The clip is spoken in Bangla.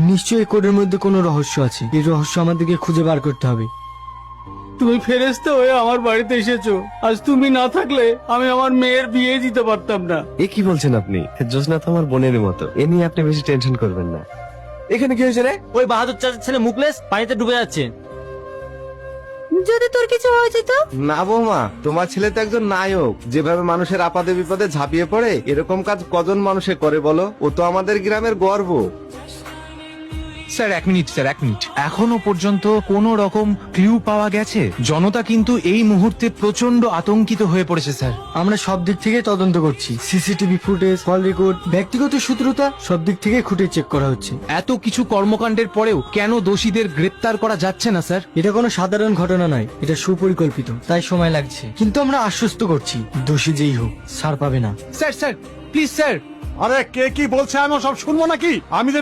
নিশ্চয়ই এই কোডের মধ্যে কোনো রহস্য আছে। এই রহস্য আমাদেরকে খুঁজে বার করতে হবে। তুমি ফেরেশতা হয়ে আমার বাড়িতে এসেছো। আজ তুমি না থাকলে আমি আমার মেয়ের বিয়ে দিতে পারতাম না। এ কি বলছেন আপনি? জোসনা তো আমার বোনের মতো, এ নিয়ে আপনি বেশি টেনশন করবেন না। এখানে কি হয়েছে রে? ওই বাহাদুর চাচার ছেলে মুকলেশ পানিতে ডুবে যাচ্ছে। যদি তোর কিছু হয়ে যেত? না বৌমা, তোমার ছেলে তো একজন নায়ক। যেভাবে মানুষের আপদে বিপদে ঝাঁপিয়ে পড়ে, এরকম কাজ কজন মানুষে করে বলো? ও তো আমাদের গ্রামের গর্ব। স্যার এক মিনিট, এখনো পর্যন্ত কোনো রকম ক্লু পাওয়া গেছে? জনতা কিন্তু এই মুহূর্তে প্রচন্ড আতঙ্কিত হয়ে পড়েছে স্যার। আমরা সব দিক থেকে তদন্ত করছি। সিসিটিভি ফুটেজ, কল রেকর্ড, ব্যক্তিগত সূত্রতা, সব দিক থেকে খুঁটে চেক করা হচ্ছে। এত কিছু কর্মকাণ্ডের পরেও কেন দোষীদের গ্রেপ্তার করা যাচ্ছে না স্যার? এটা কোনো সাধারণ ঘটনা নয়, এটা সুপরিকল্পিত, তাই সময় লাগছে। কিন্তু আমরা আশ্বস্ত করছি, দোষী যেই হোক ছাড় পাবে না। Sir please sir. আরে কে কি বলছে আমি সব শুনবো নাকি? আমি